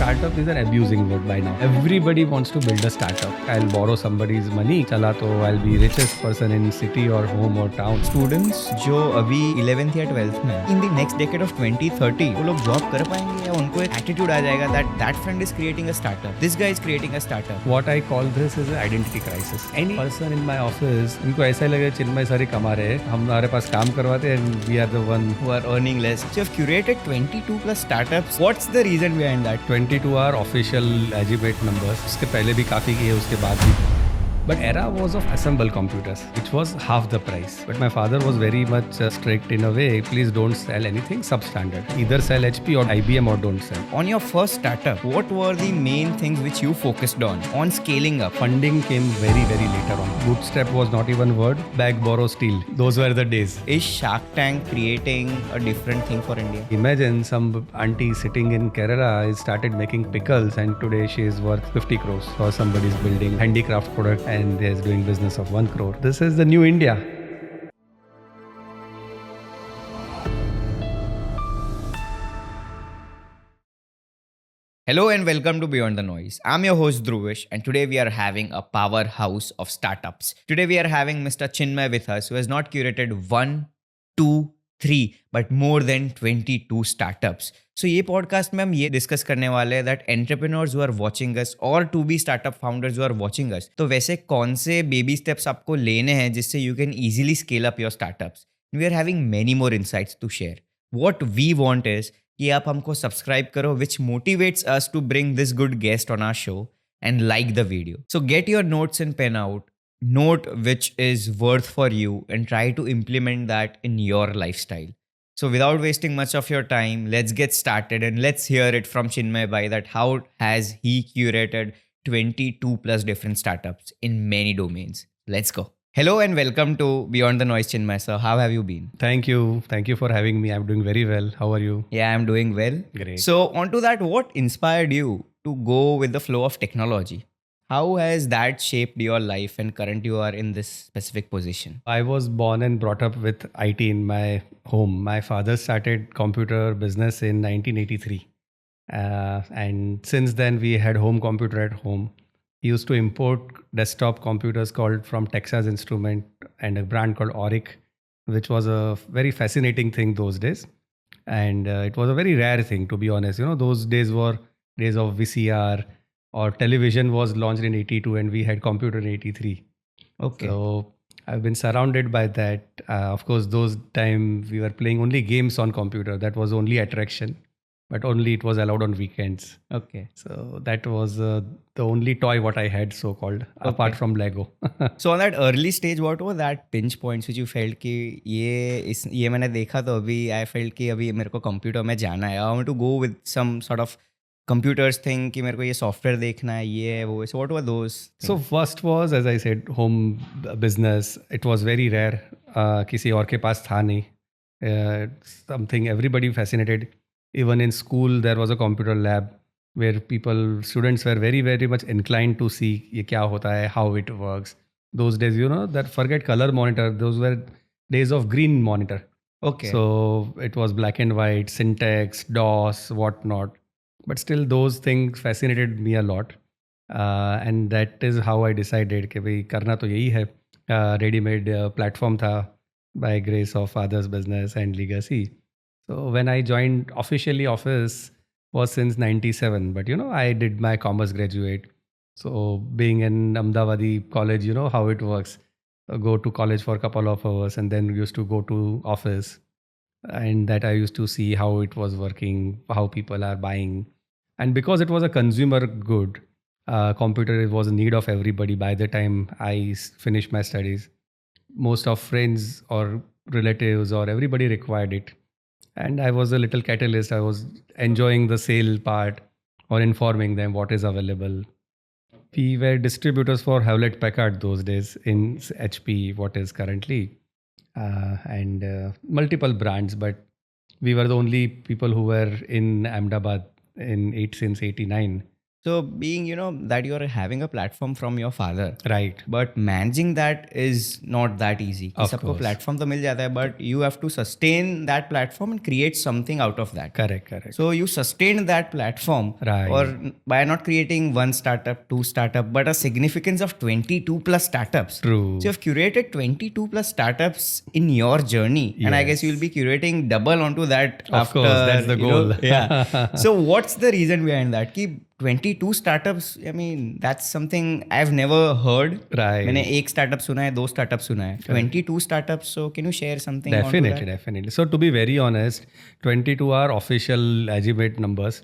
startup is an abusing word by now. Everybody wants to build a startup. I'll borrow somebody's money. चला तो I'll be richest person in city or home or town. Students जो अभी 11th या 12th में in the next decade of 2030 वो लोग job कर पाएंगे या उनको एक एटीट्यूड आ जाएगा that friend is creating a startup, this guy is creating a startup. What I call this is an identity crisis. Any person in my office, इनको ऐसा लगे चिन्मय सर ही कमा रहे, हमारे पास काम करवाते हैं and we are the one who are earning less. So you've curated 22 plus startups. What's the reason behind that? 22 are official legitimate numbers. उसके पहले भी काफी किए, उसके बाद भी. But era was of assemble computers, which was half the price. But my father was very much strict in a way. Please don't sell anything substandard. Either sell HP or IBM or don't sell. On your first startup, what were the main things which you focused on scaling up? Funding came very, very later on. Bootstrap was not even word. Bag, borrow, steal. Those were the days. Is Shark Tank creating a different thing for India? Imagine some auntie sitting in Kerala started making pickles and today she is worth 50 crores. Or somebody's building handicraft product and they're doing business of 1 crore. This is the new India. Hello and welcome to Beyond the Noise. I'm your host Dhruvish and today we are having a powerhouse of startups. Today we are having Mr. Chinmay with us who has not curated 1, 2, 3 but more than 22 startups. So ये podcast में हम ये discuss करने वाले हैं that entrepreneurs who are watching us or to be startup founders who are watching us, तो वैसे कौन से baby steps आपको लेने हैं जिससे you can easily scale up your startups. We are having many more insights to share. What we want is कि आप हमको subscribe करो, which motivates us to bring this good guest on our show and like the video. So get your notes and pen out. Note which is worth for you and try to implement that in your lifestyle. So without wasting much of your time, let's get started and let's hear it from Chinmay Bhai that how has he curated 22 plus different startups in many domains. Let's go. Hello and welcome to Beyond the Noise, Chinmay sir. How have you been? Thank you. Thank you for having me. I'm doing very well. How are you? Yeah, I'm doing well. Great. So onto that, what inspired you to go with the flow of technology? How has that shaped your life and currently you are in this specific position? I was born and brought up with IT in my home. My father started computer business in 1983. And since then we had home computer at home. He used to import desktop computers called from Texas Instrument and a brand called Auric, which was a very fascinating thing those days. And it was a very rare thing, to be honest. You know, those days were days of VCR. Or television was launched in 82 and we had computer in 83. Okay. So I've been surrounded by that. Of course, those time we were playing only games on computer. That was only attraction, but only it was allowed on weekends. Okay. So that was the only toy what I had, so-called, apart from Lego. So on that early stage, what were that pinch points which you felt कि ये मैंने देखा तो अभी I felt कि अभी मेरे को computer में जाना है. I want to go with some sort of computers thing कि मेरे को ये software देखना है, ये है वो. So what were those things? So first was, as I said, home business. It was very rare. किसी और के पास था नहीं. Something everybody fascinated. Even in school, there was a computer lab where students were very, very much inclined to see ये क्या होता है, how it works. Those days, you know, that forget color monitor. Those were days of green monitor. Okay. So it was black and white, syntax, DOS, whatnot. But still those things fascinated me a lot. And that is how I decided कि भाई करना तो यही है. Ready-made platform था by grace of father's business and legacy. So when I joined officially office was since 97. But you know, I did my commerce graduate. So being in Ahmedabadi college, you know how it works. Go to college for a couple of hours and then used to go to office. And that I used to see how it was working, how people are buying. And because it was a consumer good, computer was a need of everybody by the time I finished my studies. Most of friends or relatives or everybody required it. And I was a little catalyst. I was enjoying the sale part or informing them what is available. We were distributors for Hewlett Packard those days in HP, what is currently. And multiple brands, but we were the only people who were in Ahmedabad since 89. So being, that you're having a platform from your father, Right. but managing that is not that easy. कि Of सबको course. platform तो मिल जाता है, but you have to sustain that platform and create something out of that. Correct. So you sustained that platform, Right. or by not creating one startup, two startup, but a significance of 22 plus startups. True. So you've curated 22 plus startups in your journey, and I guess Yes. you'll be curating double onto that Of after. course, that's the goal. Yeah. So what's the reason behind that? Ki 22 startups. I mean, that's something I've never heard. Right. मैंने एक startup सुना है, दो startup सुना है. 22 startups. So can you share something onto that? Definitely. So to be very honest, 22 are official legitimate numbers.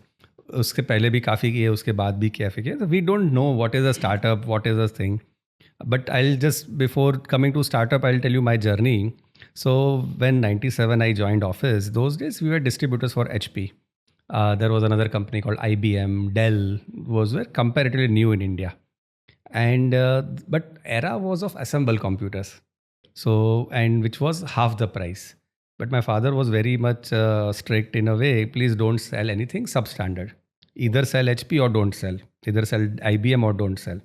उसके पहले भी काफ़ी किए, उसके बाद भी काफ़ी किए. So we don't know what is a startup, what is a thing. But I'll just, before coming to startup, I'll tell you my journey. So when 97 I joined office, those days we were distributors for HP. There was another company called IBM, Dell were comparatively new in India. And but era was of assemble computers. So, and which was half the price. But my father was very much strict in a way, please don't sell anything substandard. Either sell HP or don't sell. Either sell IBM or don't sell.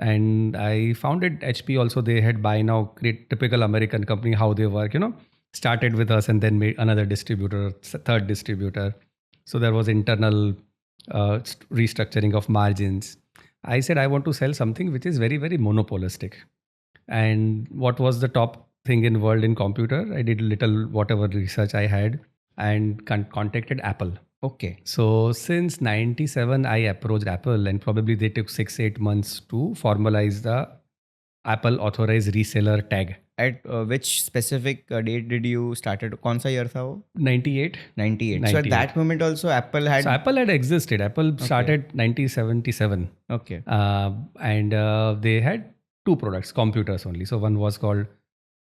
And I founded HP also. They had by now create typical American company, how they work, started with us and then made another distributor, third distributor. So there was internal restructuring of margins. I said, I want to sell something which is very, very monopolistic. And what was the top thing in world in computer? I did little whatever research I had and contacted Apple. Okay. So since 97, I approached Apple and probably they took 6-8 months to formalize the Apple authorized reseller tag. At which specific date did you started? कौन सा year था वो? 98. 98. So at that moment also Apple had. So Apple had existed. Apple started 1977. Okay. And they had two products, computers only. So one was called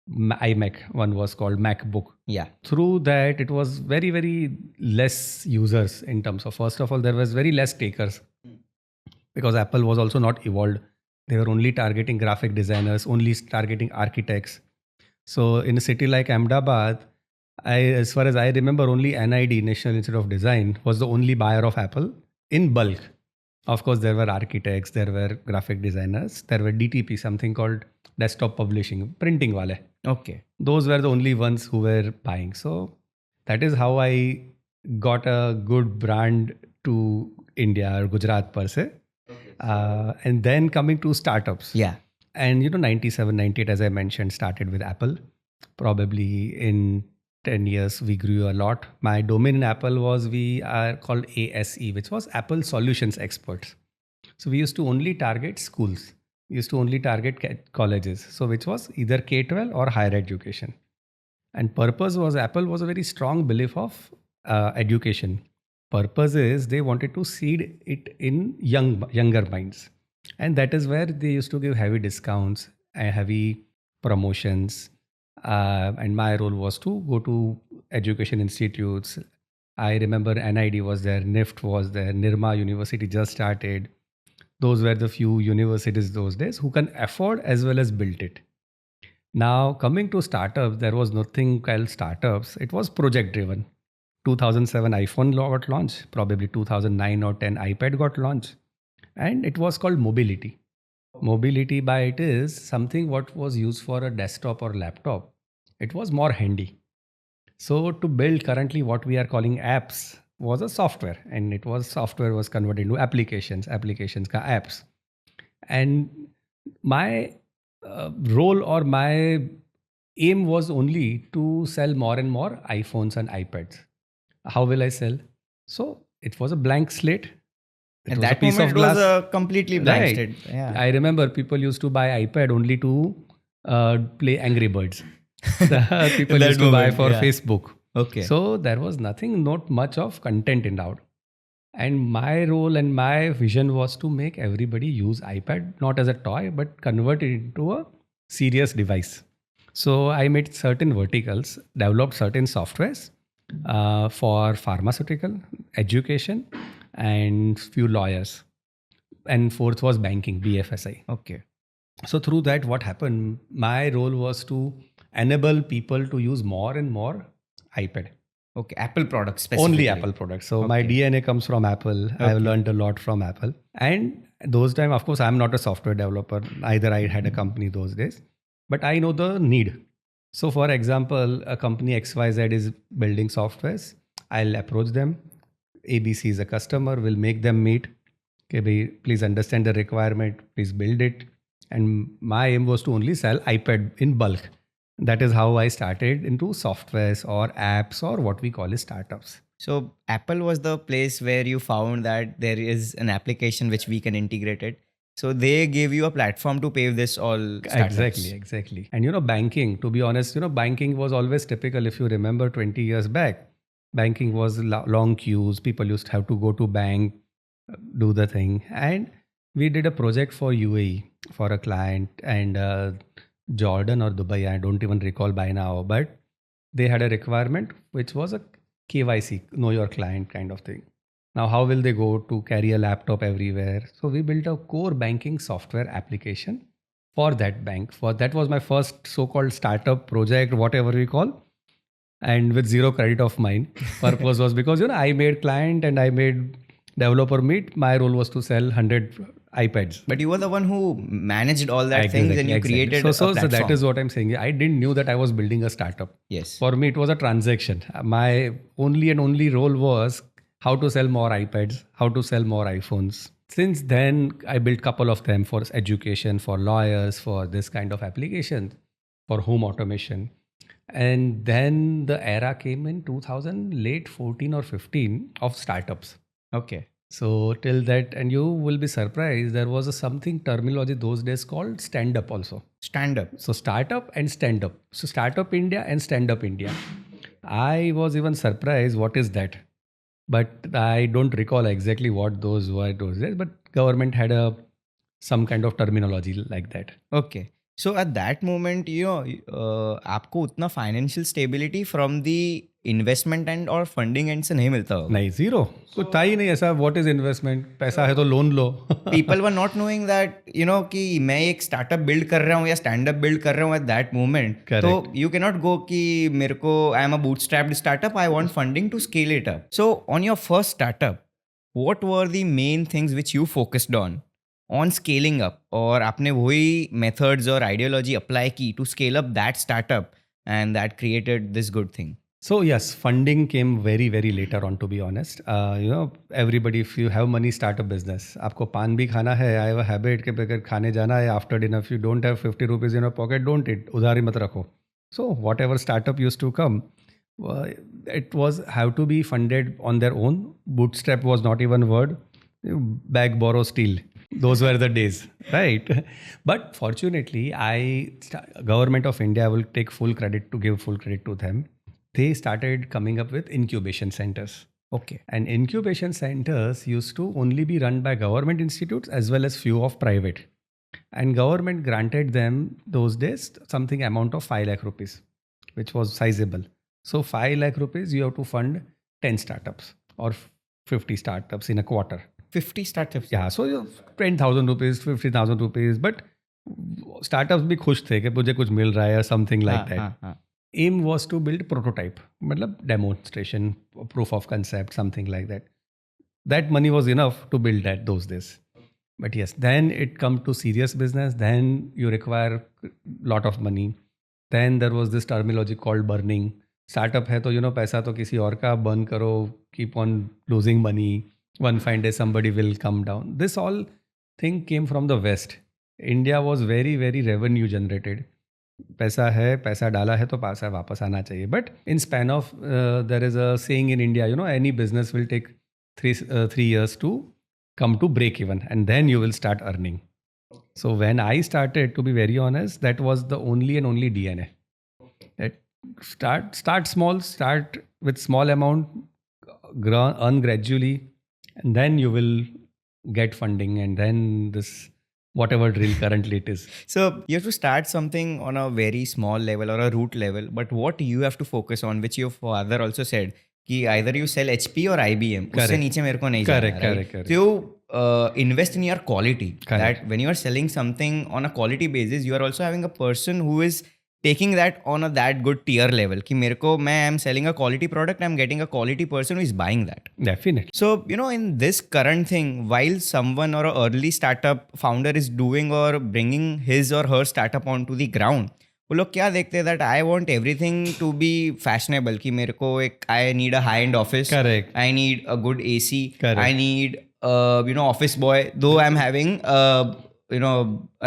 iMac, one was called MacBook. Yeah. Through that, it was very, very less users in terms of, first of all, there was very less takers because Apple was also not evolved. They were only targeting graphic designers, only targeting architects. So in a city like Ahmedabad, as far as I remember, only NID, National Institute of Design, was the only buyer of Apple in bulk. Of course, there were architects, there were graphic designers, there were DTP, something called desktop publishing, printing wale. Okay. Those were the only ones who were buying. So that is how I got a good brand to India or Gujarat per se. And then coming to startups. Yeah. And 97, 98, as I mentioned, started with Apple. Probably in 10 years, we grew a lot. My domain in Apple was, we are called ASE, which was Apple Solutions Experts. So we used to only target schools. We used to only target colleges. So which was either K-12 or higher education. And purpose was, Apple was a very strong belief of education. Purpose is they wanted to seed it in younger minds. And that is where they used to give heavy discounts and heavy promotions. And my role was to go to education institutes. I remember NID was there, NIFT was there, Nirma University just started. Those were the few universities those days who can afford as well as built it. Now, coming to startups, there was nothing called startups. It was project driven. 2007 iPhone got launched, probably 2009 or 10 iPad got launched. And it was called mobility. Mobility by it is something what was used for a desktop or laptop. It was more handy. So to build currently what we are calling apps was a software, and it was software was converted into applications ka apps. And my role or my aim was only to sell more and more iPhones and iPads. How will I sell? So it was a blank slate. At that moment, it was a completely blank slate. Yeah. I remember people used to buy iPad only to play Angry Birds. People used to buy for Facebook. Okay. So there was not much of content in out. And my role and my vision was to make everybody use iPad, not as a toy, but convert it into a serious device. So I made certain verticals, developed certain softwares for pharmaceutical, education, and few lawyers. And fourth was banking, BFSI. Okay. So through that, what happened, my role was to enable people to use more and more iPad. Okay, Apple products Only specifically. Apple products. So my Okay. DNA comes from Apple. I've Okay. learned a lot from Apple. And those time, of course, I'm not a software developer. Either I had a company those days, but I know the need. So for example, a company XYZ is building softwares. I'll approach them. ABC is a customer. Will make them meet. Okay, please understand the requirement. Please build it. And my aim was to only sell iPad in bulk. That is how I started into softwares or apps or what we call as startups. So Apple was the place where you found that there is an application which we can integrate it. So they gave you a platform to pave this all startups. Exactly. And banking, to be honest, banking was always typical. If you remember 20 years back, banking was long queues. People used to have to go to bank, do the thing. And we did a project for UAE for a client and Jordan or Dubai. I don't even recall by now, but they had a requirement which was a KYC, know your client kind of thing. Now, how will they go to carry a laptop everywhere? So we built a core banking software application for that bank. For that was my first so-called startup project, whatever we call, and with zero credit of mine. Purpose was because I made client and I made developer meet. My role was to sell 100 iPads. But you were the one who managed all that things and you created a so platform. that is what I'm saying. I didn't knew that I was building a startup. Yes. For me, it was a transaction. My only role was how to sell more iPads, how to sell more iPhones. Since then, I built couple of them for education, for lawyers, for this kind of applications, for home automation. And then the era came in 2000, late 14 or 15 of startups. Okay. So till that, and you will be surprised, there was a something terminology those days called stand-up also. Stand-up. So startup and stand-up. So Startup India and Stand-up India. I was even surprised what is that. But I don't recall exactly what those were those days, but government had some kind of terminology like that. Okay. So at that moment, आपको उतना financial stability from the investment end or funding end से नहीं मिलता होगा. नहीं, zero. कुछ था ही नहीं ऐसा. What is investment? पैसा है तो loan low. People were not knowing that, कि मैं एक startup build कर रहा हूँ या stand-up build कर रहा हूँ at that moment. Correct. So you cannot go कि मेरे को I am a bootstrapped startup. I want funding to scale it up. So on your first startup, what were the main things which you focused on scaling up, और आपने वही methods और ideology apply की to scale up that startup and that created this good thing? So yes, funding came very, very later on, to be honest. Everybody, if you have money, start a business. आपको पान भी खाना है, I have a habit कि अगर खाने जाना है after dinner, if you don't have 50 rupees in your pocket, don't eat, उधारी मत रखो. So whatever startup used to come, it was have to be funded on their own. Bootstrap was not even a word. Beg, borrow, steal. Those were the days, right? But fortunately, Government of India will take full credit to give full credit to them. They started coming up with incubation centers. Okay. And incubation centers used to only be run by government institutes as well as few of private. And government granted them those days something amount of 5 lakh rupees, which was sizable. So 5 lakh rupees, you have to fund 10 startups or 50 startups in a quarter. 50 startups. Yeah, so 10,000 rupees, 50,000 rupees, but startups भी खुश थे कि मुझे कुछ मिल रहा है, something like that. Aim was to build prototype, मतलब demonstration, proof of concept, something like that. That money was enough to build that those days. But yes, then it come to serious business. Then you require lot of money. Then there was this terminology called burning. Startup है तो पैसा तो किसी और का burn करो, keep on losing money. One fine day somebody will come down. This all thing came from the West. India was very, very revenue generated. पैसा है, पैसा डाला है तो पैसा वापस आना चाहिए. But in span of there is a saying in India, any business will take 3 years to come to break even, and then you will start earning. So when I started, to be very honest, that was the only and only DNA. Start small, start with small amount, earn gradually, and then you will get funding, and then this whatever drill currently it is. So you have to start something on a very small level or a root level, but what you have to focus on, which your father also said, कि either you sell HP or IBM, उससे नीचे मेरे को नहीं जाना, right? Correct. So you invest in your quality. Correct. That when you are selling something on a quality basis, you are also having a person who is taking that on a that good tier level कि मेरे को मैं am selling a quality product, I'm getting a quality person who is buying that. Definitely. So, in this current thing, while someone or a early startup founder is doing or bringing his or her startup onto the ground, वो लोग क्या देखते हैं that I want everything to be fashionable कि मेरे को एक I need a high-end office, Correct. I need a good AC, Correct. I need office boy, though I'm having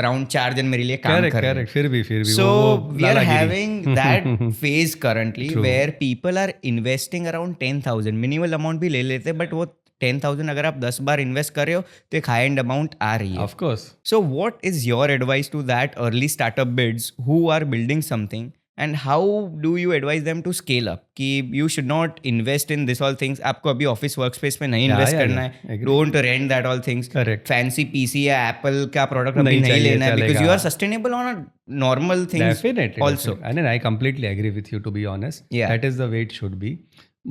around 4 जन मेरे लिए काम Correct, कर रहे हैं. correct. फिर भी So वो we are लालागिरी. having that phase currently True. where people are investing around 10,000. Minimal amount भी ले लेते हैं, but वो 10,000 अगर आप 10 बार इन्वेस्ट कर रहे हो तो एक हाई एंड अमाउंट आ रही है. Of course. So what is your advice to that early startup bids who are building something, and how do you advise them to scale up कि you should not invest in this all things. आपको अभी office work space में नहीं invest करना है. Agree. Don't rent that all things. Correct. Fancy PC या Apple का product अभी नहीं नहीं चाहिए, लेना है because चलेगा. you are sustainable on a normal things Definitely. also. And I completely agree with you, to be honest. Yeah. That is the way it should be.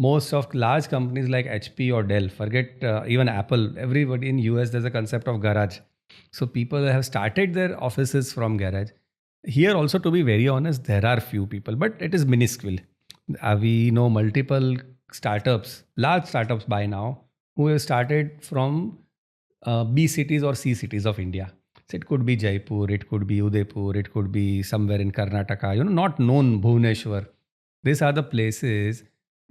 Most of large companies like HP or Dell, forget even Apple, everybody in US, there's a concept of garage. So people have started their offices from garage. Here also, to be very honest, there are few people, but it is minuscule. We know multiple startups, large startups by now, who have started from B cities or C cities of India. So it could be Jaipur, it could be Udaipur, it could be somewhere in Karnataka, not known Bhubaneswar. These are the places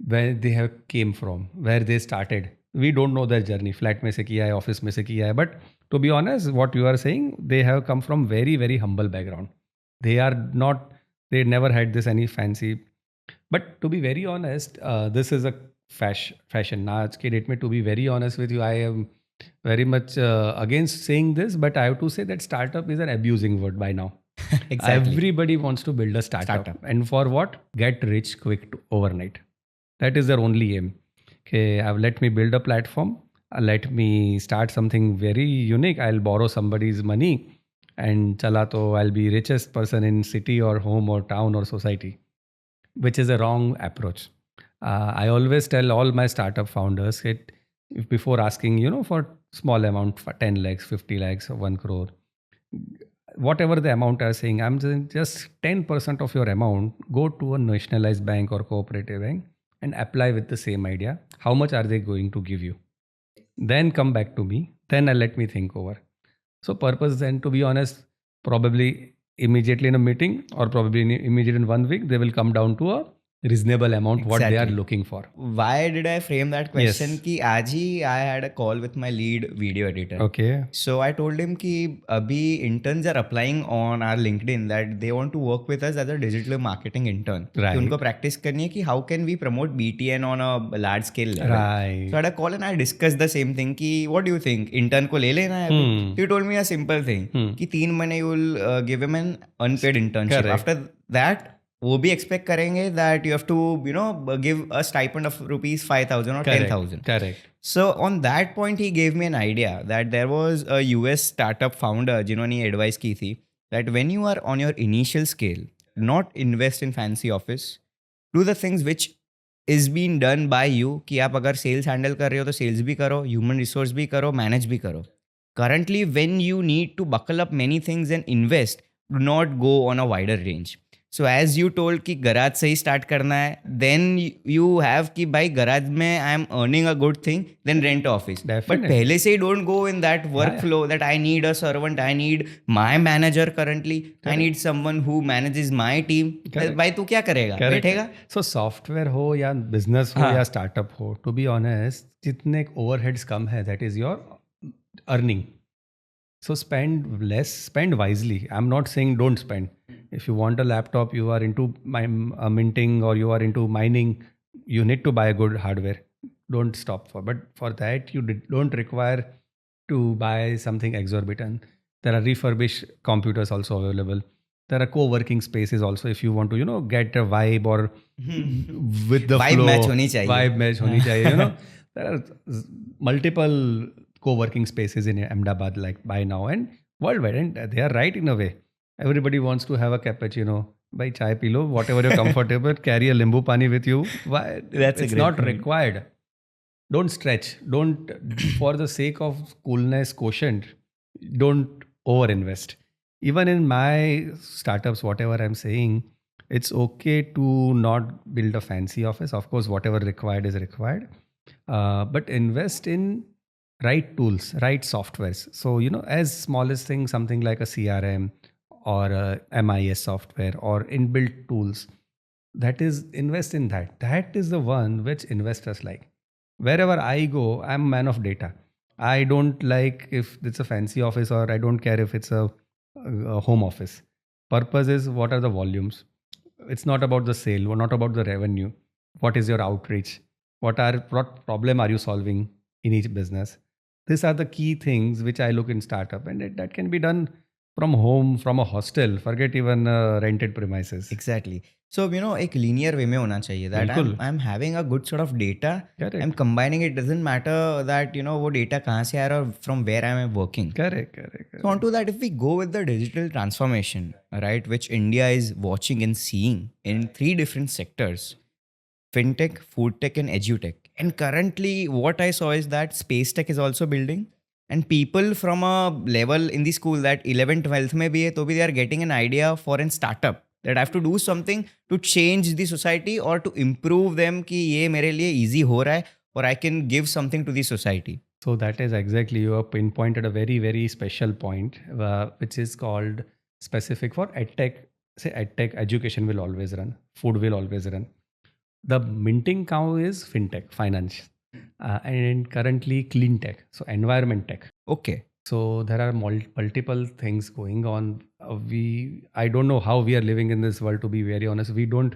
where they have came from, where they started. We don't know their journey. Flat में से किया है, office में से किया है. But to be honest, what you are saying, they have come from very, very humble background. They are not, they never had this any fancy. But to be very honest, this is a fashion. आज के date में, to be very honest with you, I am very much against saying this, but I have to say that startup is an abusing word by now. Exactly. Everybody wants to build a startup. And for what? Get rich quick overnight. That is their only aim. Okay, let me build a platform. Let me start something very unique. I'll borrow somebody's money and chala to I'll be richest person in city or home or town or society, which is a wrong approach. I always tell all my startup founders that before asking, for small amount, for 10 lakhs, 50 lakhs, or 1 crore, whatever the amount are saying, I'm saying just 10% of your amount, go to a nationalized bank or cooperative bank and apply with the same idea. How much are they going to give you? Then come back to me. Then let me think over. So purpose then, to be honest, probably immediately in a meeting or probably immediately in 1 week, they will come down to a reasonable amount what they are looking for. Why did I frame that question? Yes. कि आज ही I had a call with my lead video editor. Okay. So I told him कि अभी interns are applying on our LinkedIn that they want to work with us as a digital marketing intern. Right. कि उनको practice करनी है कि how can we promote BTN on a large scale level. Right. So I had a call and I discussed the same thing कि what do you think? Intern को ले लेना है अभी? He told me a simple thing कि 3 महीने you will give him an unpaid internship. Correct. After that वो भी एक्सपेक्ट करेंगे that you have to give a stipend of rupees 5,000 or 10,000. Correct. So on that point he gave me an idea that there was a US startup founder जिन्होंने advice की थी that when you are on your initial scale, not invest in fancy office, do the things which is being done by you कि आप अगर sales handle कर रहे हो तो sales भी करो, human resource भी करो, manage भी करो. Currently when you need to buckle up many things and invest, do not go on a wider range. So as you told कि garage से ही start करना है, then you have कि भाई garage में I am earning a good thing, then rent office. Definitely. But पहले से ही don't go in that workflow that I need a servant, I need my manager currently, I need someone who manages my team. भाई तू क्या करेगा? बैठेगा? So software हो या business हो या startup हो, to be honest, जितने overheads कम है, that is your earning. So spend less, spend wisely. I'm not saying don't spend. If you want a laptop, you are into minting or you are into mining, you need to buy a good hardware. Don't stop for. But for that, you don't require to buy something exorbitant. There are refurbished computers also available. There are co-working spaces also if you want to, get a vibe or with the vibe flow. match होनी चाहिए. Vibe match होनी चाहिए. There are multiple co-working spaces in Ahmedabad like by now and worldwide, and they are right in a way. Everybody wants to have a cappuccino. By chai pee lo, whatever you're comfortable, carry a limbu pani with you. Why? It's not required. Don't stretch. Don't, for the sake of coolness quotient, don't overinvest. Even in my startups, whatever I'm saying, It's okay to not build a fancy office. Of course, whatever required is required, but invest in right tools, right softwares. So, as small as thing, something like a CRM or a MIS software or inbuilt tools, that is, invest in that. That is the one which investors like. Wherever I go, I'm a man of data. I don't like if it's a fancy office, or I don't care if it's a home office. Purpose is, what are the volumes? It's not about the sale, or not about the revenue. What is your outreach? What problem are you solving in each business? These are the key things which I look in startup, and that can be done from home, from a hostel. Forget even rented premises. Exactly. So एक linear way में होना चाहिए that बिल्कुल. I'm having a good sort of data. Correct. I'm combining it. Doesn't matter that वो data कहाँ से आ रहा है और from where am I working. Correct. So onto that, if we go with the digital transformation, right, which India is watching and seeing in 3 different sectors: fintech, food tech, and edutech. And currently, what I saw is that space tech is also building. And people from a level in the school that 11th, 12th में भी है, तो भी they are getting an idea for a startup that I have to do something to change the society or to improve them कि ये मेरे लिए easy हो रहा है or I can give something to the society. So that is exactly, you have pinpointed a very, very special point, which is called specific for edtech. Say edtech, education will always run, food will always run. The minting cow is fintech, finance, and currently clean tech, so environment tech. Okay. So there are multiple things going on. I don't know how we are living in this world. To be very honest, we don't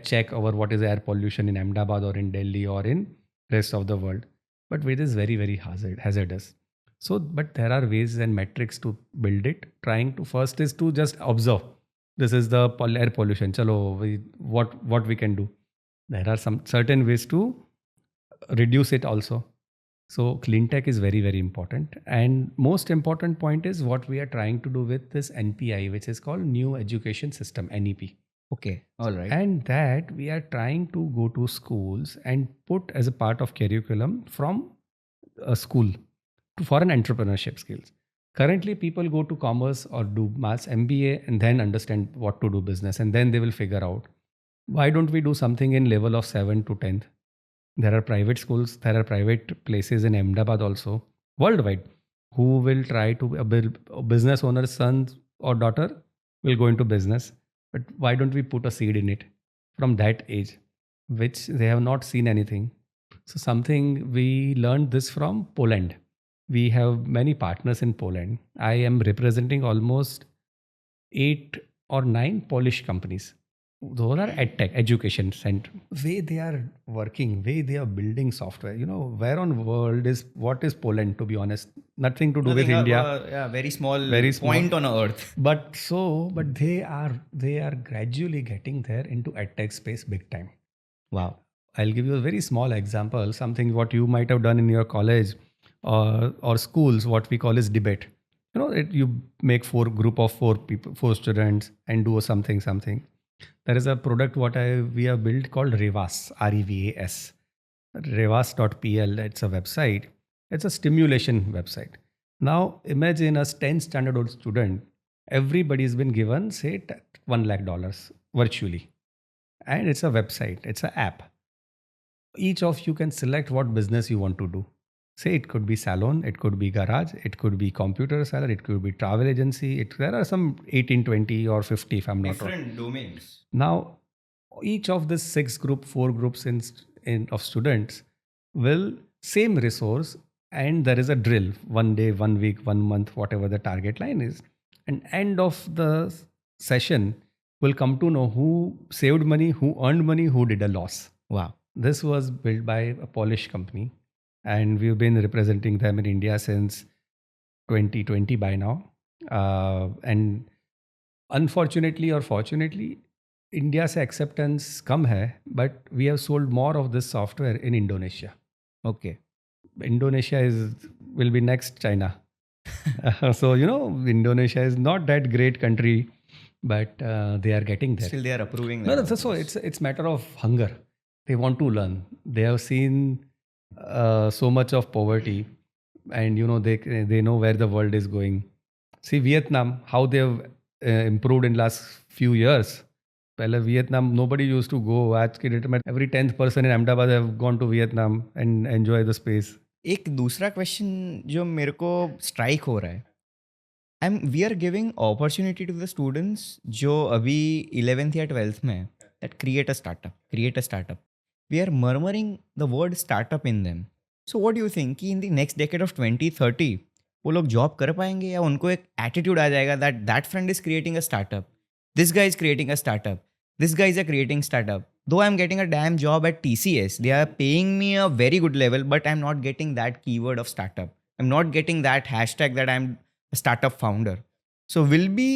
check over what is air pollution in Ahmedabad or in Delhi or in rest of the world. But it is very, very hazardous. So, but there are ways and metrics to build it. Trying to first is to just observe. This is the air pollution. Chalo, what we can do. There are some certain ways to reduce it also. So clean tech is very, very important. And most important point is what we are trying to do with this NPI, which is called New Education System, NEP. Okay. All right. And that we are trying to go to schools and put as a part of curriculum from a school for an entrepreneurship skills. Currently, people go to commerce or do maths MBA and then understand what to do business, and then they will figure out. Why don't we do something in level of 7 to 10th? There are private schools, there are private places in Ahmedabad also, worldwide, who will try to build a business owner's son or daughter will go into business. But why don't we put a seed in it from that age, which they have not seen anything? So something we learned this from Poland. We have many partners in Poland. I am representing almost 8 or 9 Polish companies. Those are edtech, education center. Way they are working, way they are building software. Where on world is, what is Poland, to be honest? Nothing to do with India. Yeah, very small Point on earth. But they are gradually getting there into edtech space big time. Wow. I'll give you a very small example, something what you might have done in your college or schools, what we call is debate. You make group of 4 people, 4 students, and do something. There is a product we have built called Revas, REVAS. Revas.pl, it's a website. It's a stimulation website. Now imagine a 10th standard old student, everybody's been given say $1 lakh virtually. And it's a website, it's an app. Each of you can select what business you want to do. Say it could be salon, it could be garage, it could be computer seller, it could be travel agency. There are some 18, 20 or 50 if I'm not wrong. Different domains. Now, each of the 4 groups of students will same resource, and there is a drill, 1 day, 1 week, 1 month, whatever the target line is. And end of the session will come to know who saved money, who earned money, who did a loss. Wow. This was built by a Polish company, and we've been representing them in India since 2020 by now. And unfortunately or fortunately, India's acceptance come hai, but we have sold more of this software in Indonesia. Okay. Indonesia will be next China. So, Indonesia is not that great country, but they are getting there. Still they are approving. No, so it's matter of hunger. They want to learn. They have seen so much of poverty, and they know where the world is going. See Vietnam, how they have improved in last few years. पहले Vietnam nobody used to go. आज की date में every 10th person in Ahmedabad have gone to Vietnam and enjoy the space. एक दूसरा question जो मेरे को strike हो रहा है, we are giving opportunity to the students जो अभी 11th या 12th में that create a startup. We are murmuring the word startup in them. So what do you think कि in the next decade of 2030 वो लोग job कर पाएंगे, या उनको एक एटीट्यूड आ जाएगा that that friend is creating a startup, this guy is creating a startup, this guy is a creating startup, though I'm getting a damn job at TCS, they are paying me a very good level, but I'm not getting that keyword of startup, I'm not getting that hashtag that I'm a startup founder. So will be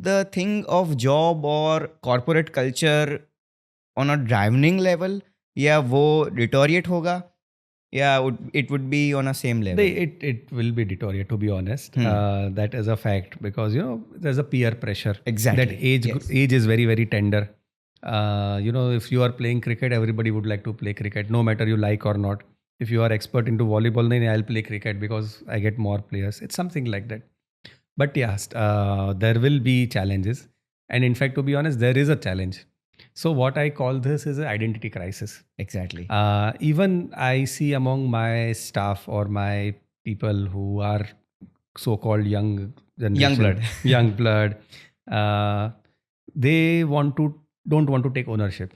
the thing of job or corporate culture on a driving level, या वो deteriorate होगा, या it would be on a same level? It will be deteriorate, to be honest. That is a fact, because there's a peer pressure. Exactly. That age is very, very tender. If you are playing cricket, everybody would like to play cricket, no matter you like or not. If you are expert into volleyball, then I'll play cricket because I get more players. It's something like that. But yes, there will be challenges, and in fact, to be honest, there is a challenge. So what I call this is an identity crisis. Exactly. Even I see among my staff or my people who are so-called young generation, young blood, they don't want to take ownership.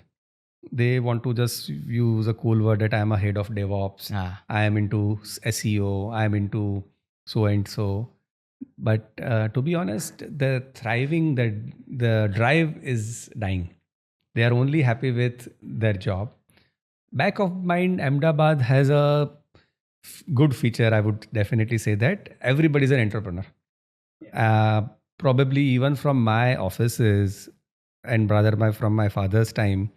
They want to just use a cool word that I am a head of DevOps. I am into SEO. I am into so and so. But to be honest, the drive is dying. They are only happy with their job. Back of mind, Ahmedabad has a good feature. I would definitely say that everybody is an entrepreneur. Probably even from my offices, and rather from my father's time,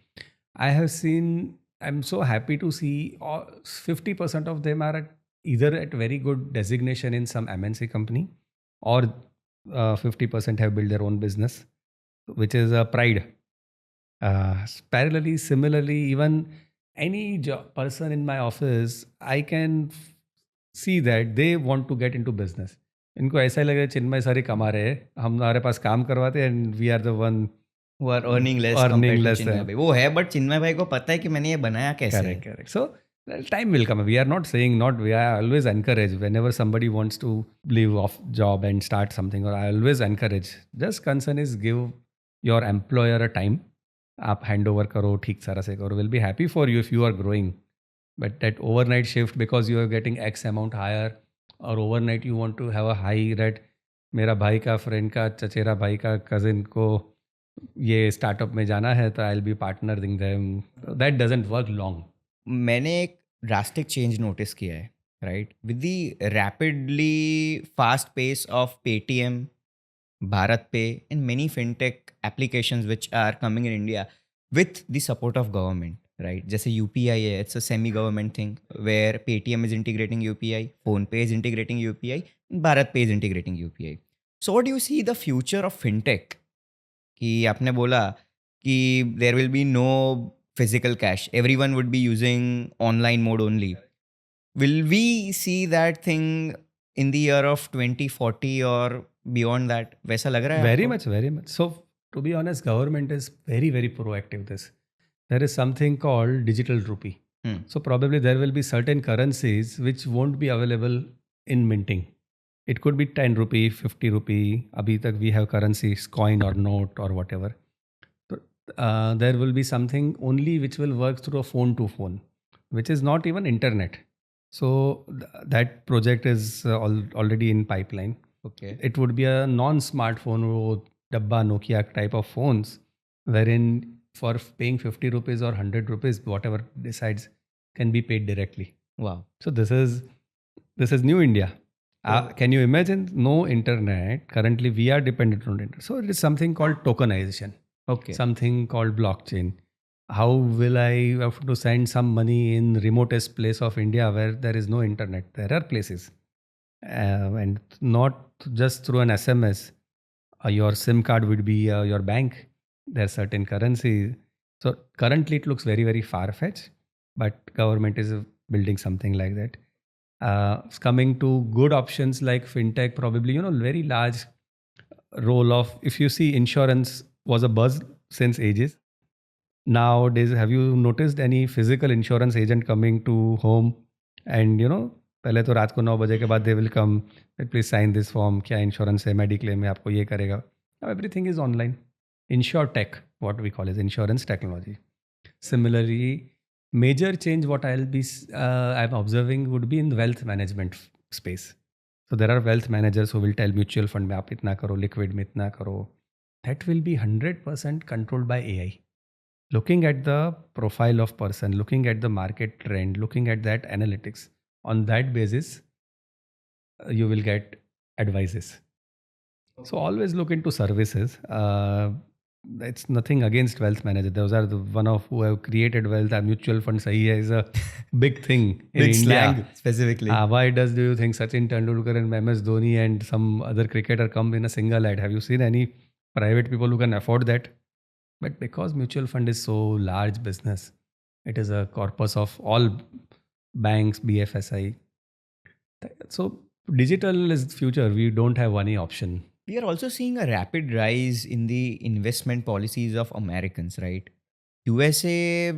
I have seen, I'm so happy to see 50% of them are either at very good designation in some MNC company, or 50% have built their own business, which is a pride. Parallelly, similarly, even any person in my office, I can see that they want to get into business. इनको ऐसा ही लगे चिन्मय sir ही कमा रहे हैं, हमारे पास काम करवाते हैं, and we are the one who are earning less compared to चिन्मय भाई. वो है, but चिन्मय भाई को पता है कि मैंने ये बनाया कैसे. Correct. So time will come. We are not saying not. We are always encourage whenever somebody wants to leave off job and start something. Or I always encourage. Just concern is give your employer a time. आप hand over करो, ठीक तरह से करो, will be happy for you if you are growing. But that overnight shift because you are getting X amount higher, और overnight you want to have a high rate. मेरा भाई का फ्रेंड का चचेरा भाई का कजिन को ये स्टार्टअप में जाना है, तो I will be partnering them. That doesn't work long. मैंने एक ड्रास्टिक चेंज नोटिस किया है, right, with the rapidly fast pace of Paytm, Bharat Pay, and many fintech applications which are coming in India with the support of government, right? Just UPI, it's a semi-government thing where Paytm is integrating UPI, PhonePe is integrating UPI, and Bharat Pay is integrating UPI. So what do you see the future of fintech? कि आपने बोला कि there will be no physical cash, everyone would be using online mode only. Will we see that thing in the year of 2040 or beyond that? वैसा लग रहा है very आपको? much, very much. So to be honest, government is very, very proactive this. There is something called digital rupee. So probably there will be certain currencies which won't be available in minting. It could be 10 rupee, 50 rupee. Abhi tak we have currencies, coin or note or whatever. So, there will be something only which will work through a phone to phone, which is not even internet. So that project is already in pipeline. Okay. It would be a non-smartphone, dabba Nokia type of phones, wherein for paying 50 rupees or 100 rupees, whatever decides, can be paid directly. Wow. So this is new India. Can you imagine? No internet. Currently, we are dependent on internet. So it is something called tokenization. Okay. Something called blockchain. How will I have to send some money in remotest place of India where there is no internet? There are places. And not just through an SMS. Your SIM card would be your bank. There are certain currencies. So currently it looks very, very far-fetched, but government is building something like that. Coming to good options like fintech, probably, very large role of, if you see, insurance was a buzz since ages. Nowadays, have you noticed any physical insurance agent coming to home and पहले तो रात को 9 बजे के बाद they will come, please sign this form, क्या insurance है, mediclaim है, आपको ये करेगा. Everything is online. Insure tech, what we call is insurance technology. Similarly, major change what I'm observing would be in the wealth management space. So there are wealth managers who will tell mutual fund में आप इतना करो, liquid में इतना करो. That will be 100% controlled by AI. Looking at the profile of person, looking at the market trend, looking at that analytics, on that basis, you will get advices. So always look into services. It's nothing against wealth manager. Those are the one of who have created wealth. A mutual fund sahi hai is a big thing in Big India. slang specifically. Why do you think Sachin Tendulkar and MS Dhoni and some other cricketer come in a single ad? Have you seen any private people who can afford that? But because mutual fund is so large business, it is a corpus of all banks, BFSI. So digital is future. We don't have any option. We are also seeing a rapid rise in the investment policies of Americans, right? USA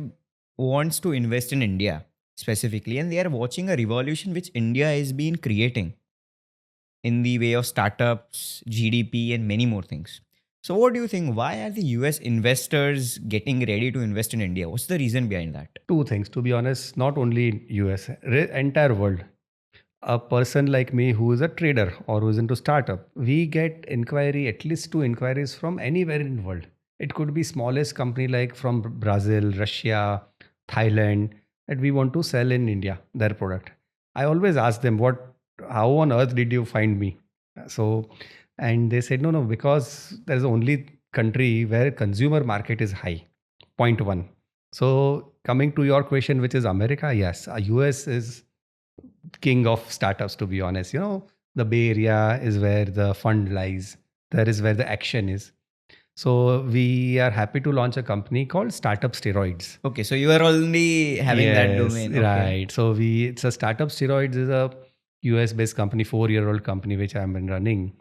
wants to invest in India specifically, and they are watching a revolution which India has been creating in the way of startups, GDP, and many more things. So, what do you think? Why are the US investors getting ready to invest in India? What's the reason behind that? Two things, to be honest, not only US, entire world. A person like me who is a trader or who is into startup, we get inquiry, at least 2 inquiries from anywhere in the world. It could be smallest company like from Brazil, Russia, Thailand, that we want to sell in India, their product. I always ask them, how on earth did you find me? So, and they said, no, because there is only country where consumer market is high, point one. So coming to your question, which is America, yes, US is king of startups, to be honest. The Bay Area is where the fund lies. There is where the action is. So we are happy to launch a company called Startup Steroids. Okay, so you are only having that domain. Okay. Right. So it's a Startup Steroids is a US based company, 4-year-old company, which I've been running,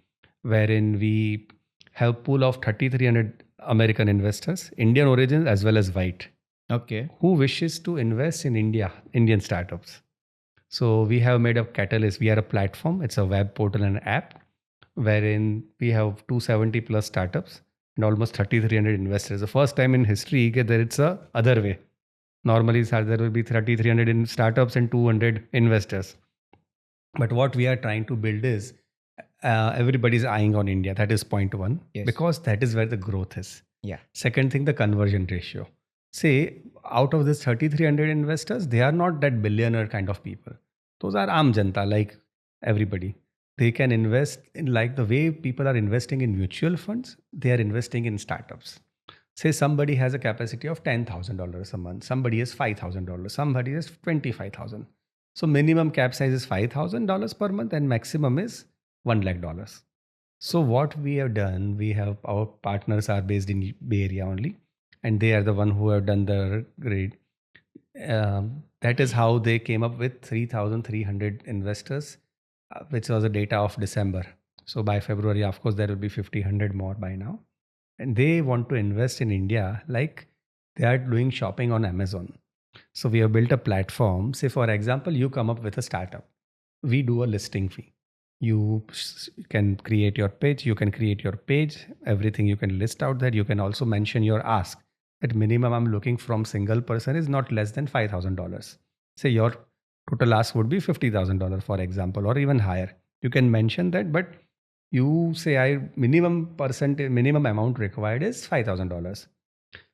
wherein we have pool of 3,300 American investors, Indian origin as well as white. Okay. Who wishes to invest in Indian startups. So we have made a catalyst. We are a platform. It's a web portal and app wherein we have 270 plus startups and almost 3,300 investors. The first time in history that it's a other way. Normally there will be 3,300 in startups and 200 investors. But what we are trying to build is everybody's eyeing on India. That is point one. Yes. Because that is where the growth is. Yeah. Second thing, the conversion ratio. Say out of this 3,300 investors, they are not that billionaire kind of people. Those are Aam Janta, like everybody. They can invest in like the way people are investing in mutual funds, they are investing in startups. Say somebody has a capacity of $10,000 a month, somebody has $5,000, somebody has $25,000. So minimum cap size is $5,000 per month and maximum is $1 lakh. So what we have done, we have our partners are based in Bay Area only, and they are the one who have done the grade. That is how they came up with 3,300 investors, which was the data of December. So by February, of course, there will be 1,500 more by now. And they want to invest in India like they are doing shopping on Amazon. So we have built a platform. Say, for example, you come up with a startup. We do a listing fee. You can create your page. You can create your page. Everything you can list out there. You can also mention your ask. At minimum, I'm looking from single person is not less than $5,000. Say your total ask would be $50,000, for example, or even higher. You can mention that, but you say minimum amount required is $5,000.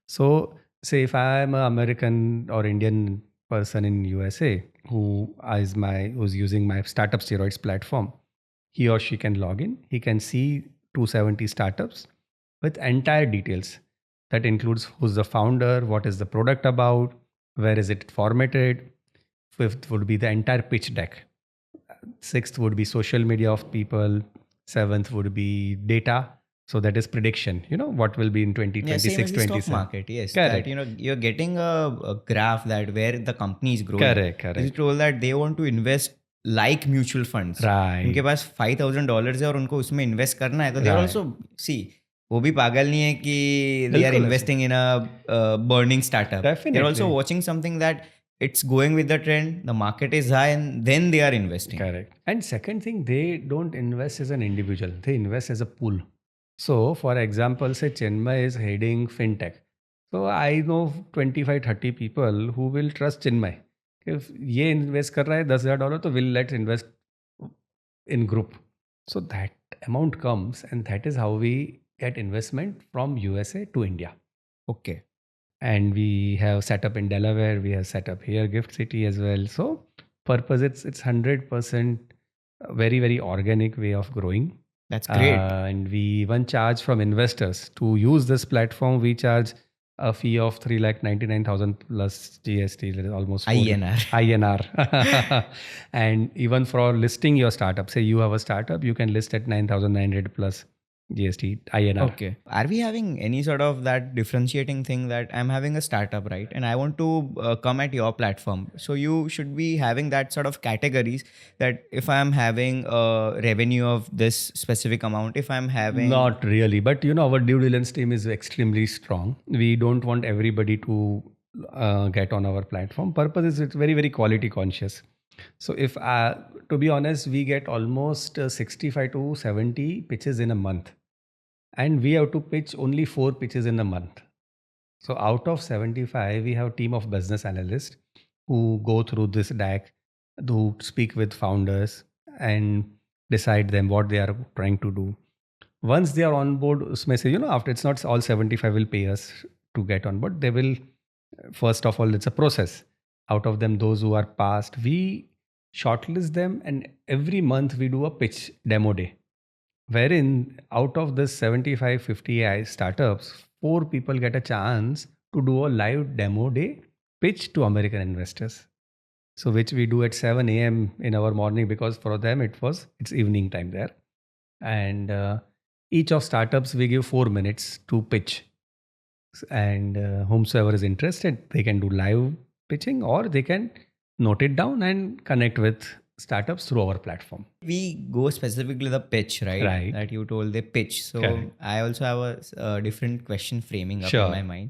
So say if I am an American or Indian person in USA who's using my Startup Steroids platform, he or she can log in. He can see 270 startups with entire details. That includes who's the founder, what is the product about, where is it formatted. Fifth would be the entire pitch deck. Sixth would be social media of people. Seventh would be data. So that is prediction. What will be in 2026, same as the 27. stock market. Yes, Correct. That, you're getting a graph that where the company is growing. Correct. You told that they want to invest like mutual funds. Right. उनके पास $5,000 है और उनको उसमें invest करना है तो they also see वो भी पागल नहीं है कि they are बिल्कुल ऐसे investing in a burning startup. They're also definitely watching something that it's going with the trend, the market is high, and then they are investing. correct. And second thing, they don't invest as an individual, they invest as a pool. So for example, say Chinmay is heading fintech, so I know 25 30 people who will trust Chinmay. If ये invest कर रहा है $10,000 तो will let's invest in group. So that amount comes, and that is how we get investment from USA to India. Okay. And we have set up in Delaware, we have set up here Gift City as well. So purpose, it's 100% very very organic way of growing. That's great. And we even charge from investors to use this platform. We charge a fee of 3,99,000 plus GST, that is almost 4 INR. INR. And even for listing your startup, say you have a startup, you can list at 9,900 plus GST INR. Okay. Are we having any sort of that differentiating thing that I'm having a startup, right? And I want to come at your platform. So you should be having that sort of categories that if I'm having a revenue of this specific amount, if I'm having. Not really, but our due diligence team is extremely strong. We don't want everybody to get on our platform. Purpose is it's very very quality conscious. So if to be honest, we get almost 65 to 70 pitches in a month, and we have to pitch only 4 pitches in a month. So out of 75, we have team of business analysts who go through this deck, who speak with founders and decide them what they are trying to do. Once they are on board, उसमें से, after, it's not all 75 will pay us to get on board. They will, first of all, it's a process. Out of them, those who are passed, we shortlist them, and every month we do a pitch demo day, wherein out of this 75 50 AI startups, 4 people get a chance to do a live demo day pitch to American investors. So which we do at 7 a.m. in our morning, because for them it's evening time there. And each of startups we give 4 minutes to pitch, and whomsoever is interested, they can do live pitching, or they can note it down and connect with startups through our platform. We go specifically the pitch, right? Right. That you told the pitch. So Correct. I also have a different question framing up Sure. in my mind.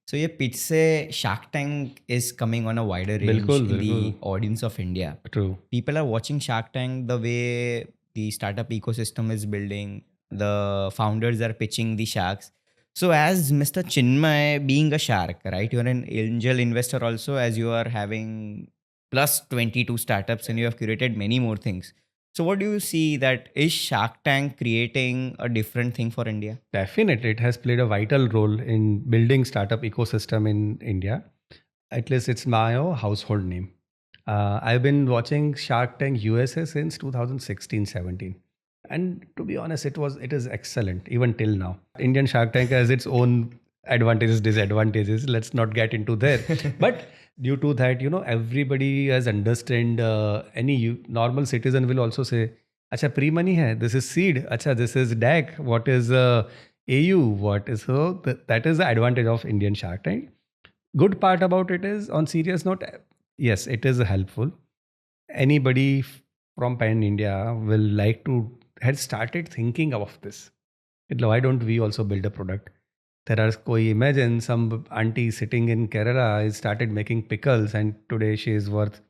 So ये pitch से Shark Tank is coming on a wider range बिल्कुल, in the बिल्कुल. audience of India. True. People are watching Shark Tank, the way the startup ecosystem is building, the founders are pitching the sharks. So as Mr. Chinmay being a shark, right? You're an angel investor also, as you are having plus 22 startups and you have curated many more things. So what do you see, that is Shark Tank creating a different thing for India? Definitely, it has played a vital role in building startup ecosystem in India. At least it's my household name. I've been watching Shark Tank USA since 2016-17. And to be honest, it is excellent even till now. Indian Shark Tank has its own advantages, disadvantages. Let's not get into there. But due to that, everybody has understand. Any normal citizen will also say, "Acha, pre-money hai. This is seed. Acha, this is DAC. What is AU? What is so?" That is the advantage of Indian Shark Tank. Good part about it is, on serious note, yes, it is helpful. Anybody from pan India will like to had started thinking of this. Why don't we also build a product? There are imagine some auntie sitting in Kerala is started making pickles, and today she is worth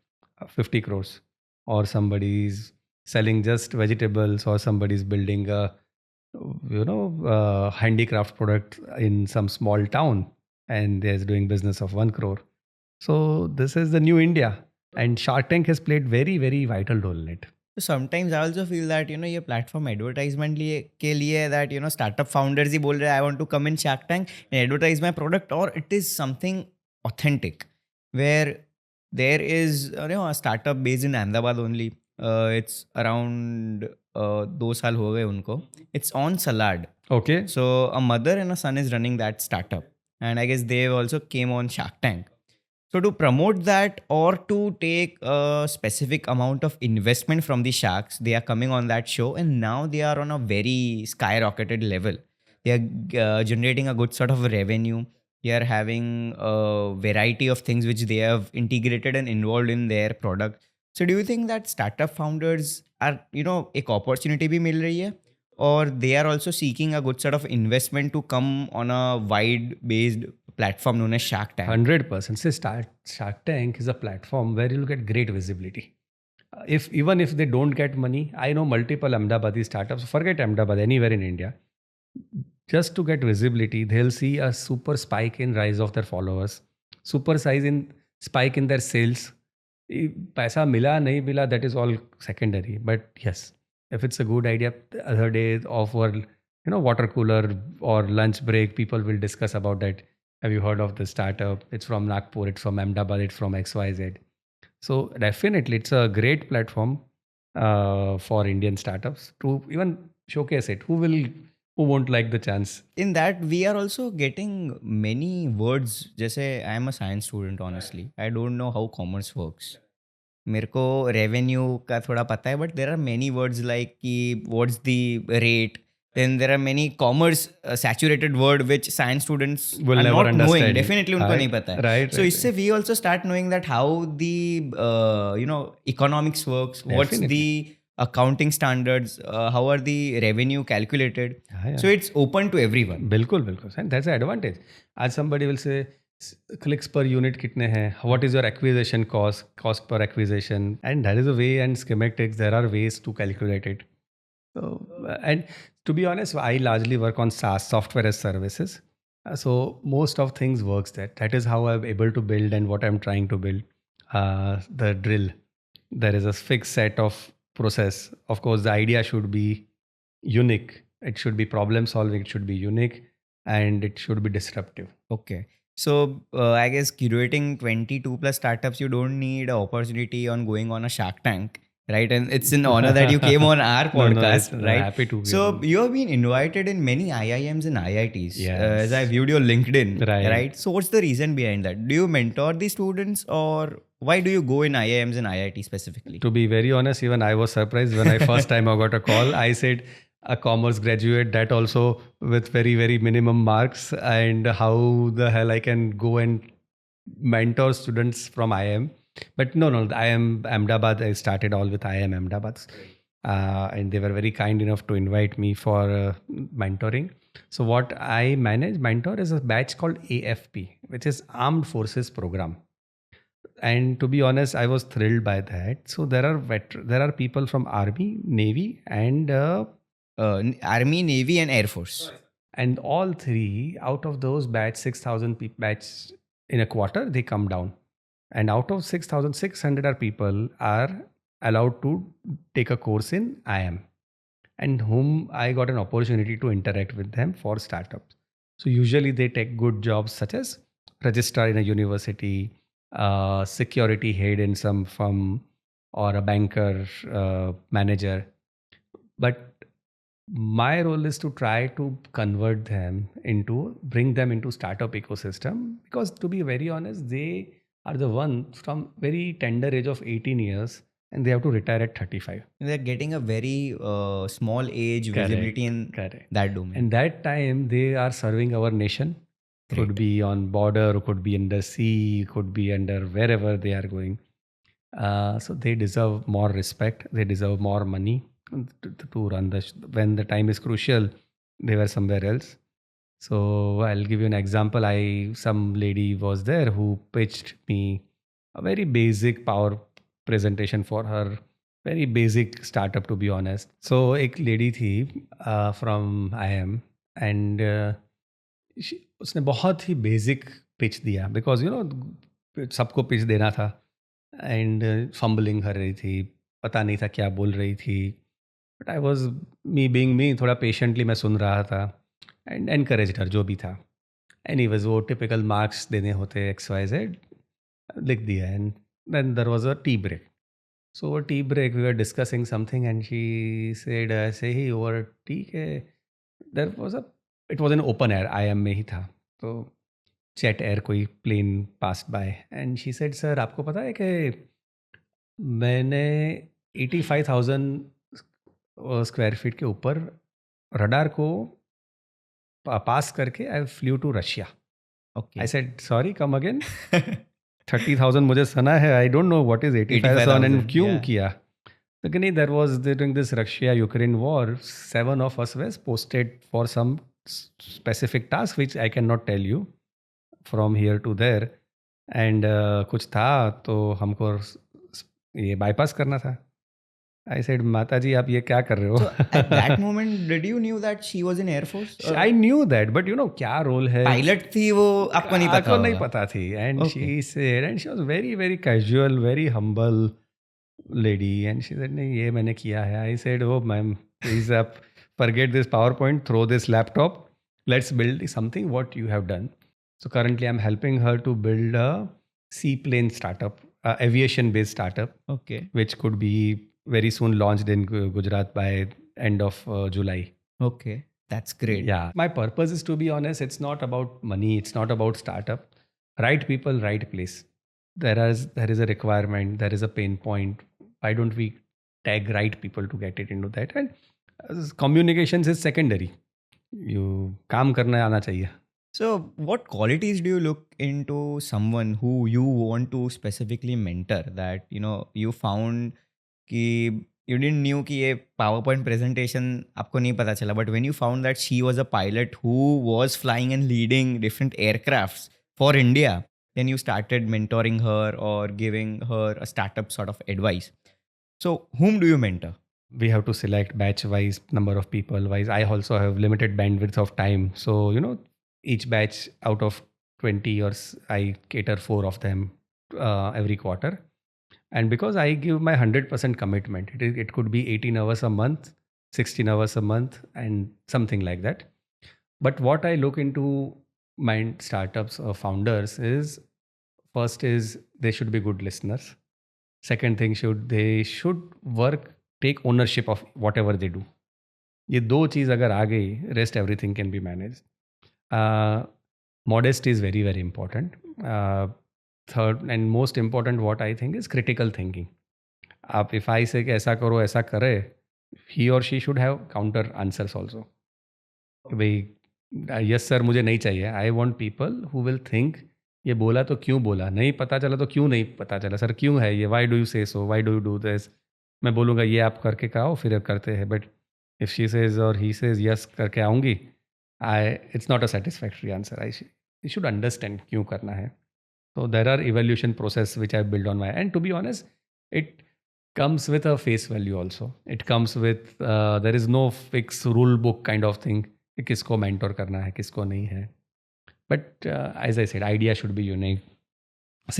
50 crores. Or somebody is selling just vegetables, or somebody is building a handicraft product in some small town, and they're doing business of 1 crore. So this is the new India, and Shark Tank has played very very vital role in it. So sometimes I also feel that ये platform advertisement के लिए that startup founders ही बोल रहे हैं I want to come in Shark Tank and advertise my product, or it is something authentic where there is a startup based in Ahmedabad only. It's around 2 साल हो गए उनको. It's on Salad. Okay. So a mother and a son is running that startup, and I guess they also came on Shark Tank. So to promote that, or to take a specific amount of investment from the sharks, they are coming on that show, and now they are on a very skyrocketed level. They are generating a good sort of revenue. They are having a variety of things which they have integrated and involved in their product. So do you think that startup founders are, एक opportunity भी मिल रही है? or they are also seeking a good sort of investment to come on a wide based platform known as Shark Tank? 100%. Say Shark Tank is a platform where you'll get great visibility. If even if they don't get money, I know multiple Ahmedabadi startups. Forget Ahmedabad, anywhere in India, just to get visibility, they'll see a super spike in rise of their followers, super size in spike in their sales. पैसा मिला नहीं मिला, that is all secondary. But yes, if it's a good idea, the other day over water cooler or lunch break, people will discuss about that. Have you heard of the startup? It's from Nagpur, it's from Ahmedabad, it's from XYZ. So definitely, it's a great platform for Indian startups to even showcase it. Who won't like the chance? In that, we are also getting many words. Just say I am a science student, honestly. I don't know how commerce works. मेरे को revenue का थोड़ा पता है, but there are many words like कि what's the rate, then there are many commerce saturated word which science students Will are never not knowing. understand. Definitely उनको Right, नहीं पता है. right, So right, इससे we also start knowing that how the economics works, what's Definitely. the accounting standards, how are the revenue calculated. Yeah. So it's open to everyone. बिल्कुल बिल्कुल, and that's the advantage. As somebody will say, clicks per unit कितने हैं? What is your acquisition cost per acquisition? And that is a way, and schematics, there are ways to calculate it. So, and to be honest, I largely work on SaaS, software as services. So most of things works there. That is how I'm able to build and what I'm trying to build. The drill. There is a fixed set of process. Of course, the idea should be unique. It should be problem solving. It should be unique, and it should be disruptive. Okay. So I guess curating 22 plus startups, you don't need an opportunity on going on a Shark Tank, right? And it's an honor that you came on our No, podcast, it's right? happy to be So on. you have been invited in many IIMs and IITs. Yes. As I viewed your LinkedIn, Right. So what's the reason behind that? Do you mentor the students, or why do you go in IIMs and IIT specifically? To be very honest, even I was surprised when I first time I got a call. I said, a commerce graduate, that also with very, very minimum marks, and how the hell I can go and mentor students from IIM. But no, IIM Ahmedabad, I started all with IIM Ahmedabad. And they were very kind enough to invite me for mentoring. So what I mentor is a batch called AFP, which is Armed Forces Program. And to be honest, I was thrilled by that. So there are people from Army, Navy, and Army, Navy, and Air Force. and all three out of those batch 6,000 batch in a quarter, they come down, and out of 6,600 people are allowed to take a course in IIM, and whom I got an opportunity to interact with them for startups. So usually they take good jobs such as registrar in a university, security head in some firm, or a banker, manager. But my role is to try to bring them into startup ecosystem, because to be very honest, they are the ones from very tender age of 18 years, and they have to retire at 35. They're getting a very small age visibility in Correct. that domain. And that time they are serving our nation. Could be on border, could be under sea, could be under wherever they are going. So they deserve more respect. They deserve more money to run when the time is crucial, they were somewhere else. So I'll give you an example. Some lady was there who pitched me a very basic power presentation for her very basic startup, to be honest. So एक lady थी from IIM, and उसने बहुत ही basic pitch दिया, because सबको pitch देना था, and fumbling कर रही थी, पता नहीं था क्या बोल रही थी. But I was me being me, थोड़ा पेशेंटली मैं सुन रहा था एंड एनकरेज हर जो भी था. एनीवेज वो टिपिकल मार्क्स देने होते XYZ लिख दिया, and then there was a tea break. So tea break we were discussing something, and she said ऐसे ही ओवर टी के there was it was an open air, IIM में ही था. तो जेट एयर कोई plane pass by, and she said, sir आपको पता है कि मैंने 85,000 स्क्वायर फीट के ऊपर रडार को पास करके I flew to Russia. Okay. I said sorry, come again. 30,000 मुझे सुना है, I don't know what is 85,000 and क्यों yeah. किया. Lakini there was during this Russia-Ukraine war, 7 of us was posted for some specific task which I cannot tell you from here to there. And कुछ था तो हमको ये bypass करना था. I said, माता जी आप ये क्या कर रहे So at that हो? moment, did you knew that she was in Air Force? Or I knew that, but you know क्या रोल है pilot थी वो आपको नहीं पता आपको नहीं होगा. पता थी. And Okay. she said, and she was very very casual, very humble lady, and she said नहीं ये मैंने किया है. I said, oh ma'am, please up, forget this PowerPoint, throw this laptop, let's build something what you have done. So currently I'm helping her to build a seaplane startup, aviation based startup, Okay. which could be very soon launched in Gujarat by end of July. Okay. That's great. Yeah. My purpose is, to be honest, it's not about money, it's not about startup. Right people, right place. There is a requirement, there is a pain point. Why don't we tag right people to get it into that? And communications is secondary. You काम करना आना चाहिए. So, what qualities do you look into someone who you want to specifically mentor? That you found कि you didn't knew कि ये PowerPoint presentation आपको नहीं पता चला, but when you found that she was a pilot who was flying and leading different aircrafts for India, then you started mentoring her or giving her a startup sort of advice. So, whom do you mentor? We have to select batch wise, number of people wise. I also have limited bandwidth of time, so each batch out of 20 or I cater 4 of them every quarter. And because I give my 100% commitment, it could be 18 hours a month, 16 hours a month, and something like that. But what I look into my startups or founders is, first is they should be good listeners. Second thing, they should work, take ownership of whatever they do. ये दो चीज़ अगर आ गई, rest everything can be managed. Modesty is very very important. Third and most important, what I think, is critical thinking. आप if I say कि ऐसा करो ऐसा करे, he or she should have counter answers also. भाई yes sir मुझे नहीं चाहिए. I want people who will think ये बोला तो क्यों बोला, नहीं पता चला तो क्यों नहीं पता चला, सर क्यों है ये, Y do you say so, why do you do this. मैं बोलूँगा ये आप करके कहो, फिर करते हैं. बट इफ़ शी सेज और ही सेज यस करके आऊँगी, I it's not a satisfactory answer. I should understand क्यों करना है. So there are evaluation process which I built on my, and to be honest, it comes with a face value also. It comes with there is no fixed rule book kind of thing कि किसको mentor करना है किसको नहीं है. But as I said, idea should be unique.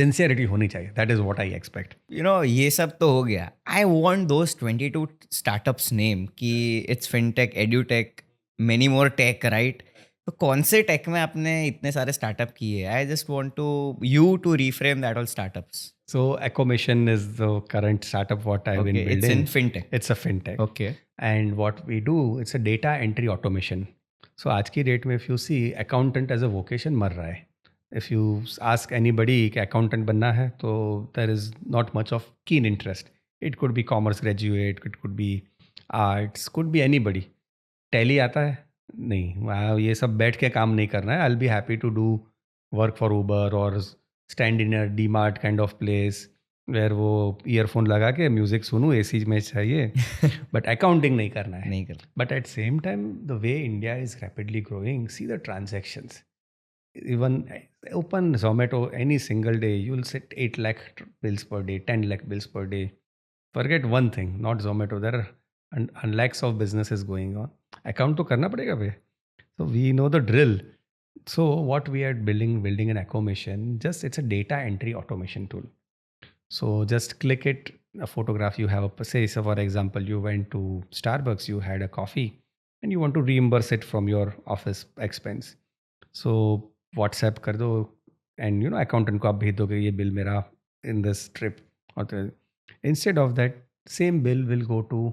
Sincerity होनी चाहिए. That is what I expect. ये सब तो हो गया. I want those 22 startups name कि it's fintech, edutech, many more tech, right? तो कौन से टेक में आपने इतने सारे स्टार्टअप किए? I just want to you to reframe that all startups. So Acomation is the current startup what I've been building. It's in fintech. It's a fintech. Okay. And what we do, it's a data entry automation. So आज की date में if you see, accountant as a vocation मर रहा है. If you ask anybody कि accountant बनना है, तो there is not much of keen interest. It could be commerce graduate, it could be arts, could be anybody. Tally आता है? नहीं. ये सब बैठ के काम नहीं करना है. I'll be happy to do work for Uber or stand in a DMart kind of place where वो ईयरफोन लगा के म्यूजिक सुनूँ, एसी में चाहिए, बट अकाउंटिंग नहीं करना है. नहीं कर. But at same time, the way India is rapidly growing, see the transactions. Even open Zomato any single day, you will set 8 lakh bills per day, 10 lakh bills per day. Forget one thing, not Zomato. There are lakhs of businesses going on. Account तो करना पड़ेगा भैया. So we know the drill. So what we are building an Acomation, just it's a data entry automation tool. So just click it, a photograph you have, say so for example, you went to Starbucks, you had a coffee, and you want to reimburse it from your office expense. So WhatsApp कर दो, and accountant को आप भेज दोगे ये bill मेरा in this trip. और instead of that, same bill will go to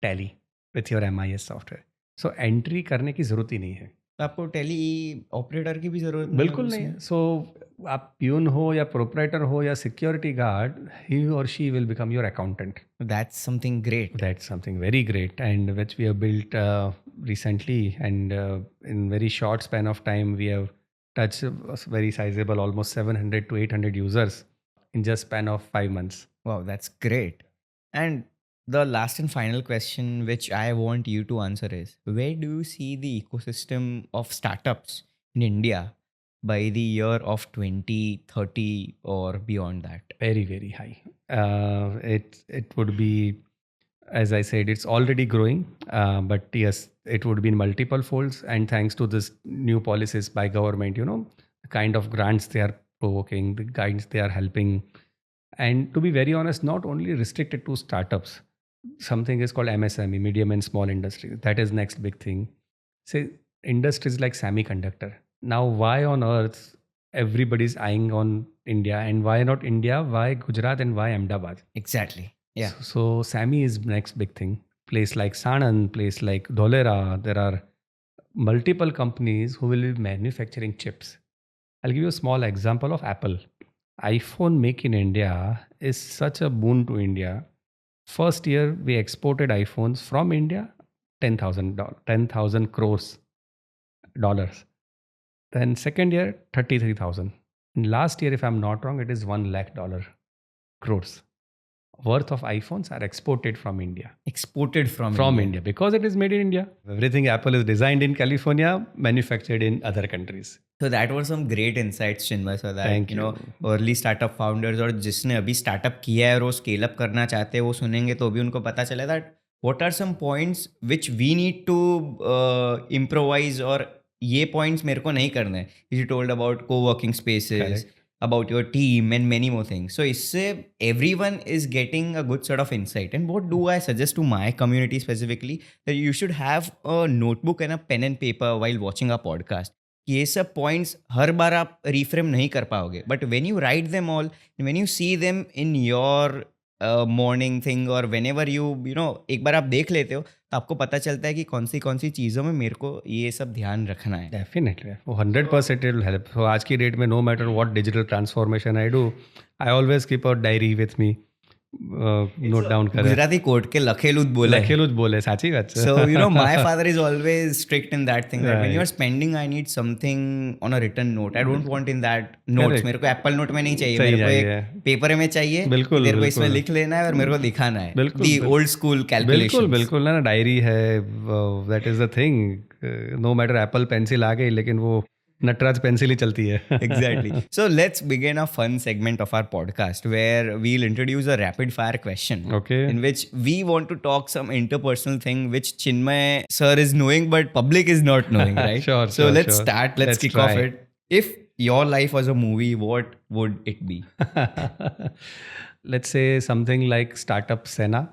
Tally with your MIS software. So entry करने की ज़रूरत ही नहीं है. आपको टेली ऑपरेटर की भी जरूरत नहीं. बिल्कुल नहीं है. सो आप प्यून हो या प्रोपराइटर हो या सिक्योरिटी गार्ड, ही और she will become your accountant. That's something great. That's something very great, and which we have built recently, and in very short span of time we have touched a very sizable, almost 700 to 800 users in just span of 5 months. Wow, that's great. And the last and final question, which I want you to answer is, where do you see the ecosystem of startups in India by the year of 2030 or beyond that? Very, very high. It would be, as I said, it's already growing, but yes, it would be in multiple folds. And thanks to this new policies by government, the kind of grants they are provoking, the guides they are helping. And to be very honest, not only restricted to startups, something is called MSME, medium and small industry. That is next big thing. Say industries like semiconductor. Now, why on earth everybody's eyeing on India, and why not India? Why Gujarat and why Ahmedabad? Exactly. Yeah. So SAMI is next big thing. Place like Sanand, place like Dholera, there are multiple companies who will be manufacturing chips. I'll give you a small example of Apple. iPhone make in India is such a boon to India. First year we exported iPhones from India, $10,000, 10,000 crores dollars. Then second year, 33,000. Last year, if I'm not wrong, it is $1 lakh crores worth of iPhones are exported from India. Exported from India because it is made in India. Everything Apple is designed in California, manufactured in other countries. So that were some great insights, Chinmay, so that Thank you know you. early startup founders और जिसने अभी startup किया है और वो scale up करना चाहते हैं वो सुनेंगे तो भी उनको पता चले that what are some points which we need to improvise और ये points मेरे को नहीं करने हैं. You told about co-working spaces. Correct. About your team and many more things. So इससे everyone is getting a good sort of insight. And what do I suggest to my community specifically? That you should have a notebook and a pen and paper while watching our podcast. ये सब points हर बार आप reframe नहीं कर पाओगे, but when you write them all, when you see them in your morning thing और when ever you know एक बार आप देख लेते हो तो आपको पता चलता है कि कौन सी चीज़ों में मेरे को ये सब ध्यान रखना है. डेफिनेटली वो 100% इट विल हेल्प. सो आज की डेट में no matter what digital transformation I do, I always keep a diary with me. Note down કરે. ગુજરાતી કોટ કે લખેલું જ બોલે સાચી વાત છે. So you know my father is always strict in that thing that when you are spending I need something on a written note. I don't want in that notes. मेरे को एप्पल नोट में नहीं चाहिए, मेरे को एक paper में चाहिए. बिल्कुल तेरे को इसमें लिख लेना है और मेरे को दिखाना है. बिल्कुल The old school calculations. बिल्कुल बिल्कुल ना डायरी है. That is the thing. No matter Apple pencil आ गई लेकिन वो नटराज पेंसिल ही चलती है. Exactly. So let's begin a fun segment of our podcast where we'll introduce a rapid fire question. Okay. In which we want to talk some interpersonal thing which Chinmay sir is knowing but public is not knowing, right? Sure. So let's sure. start. Let's kick try. off it. If your life was a movie, what would it be? Let's say something like Startup Sena.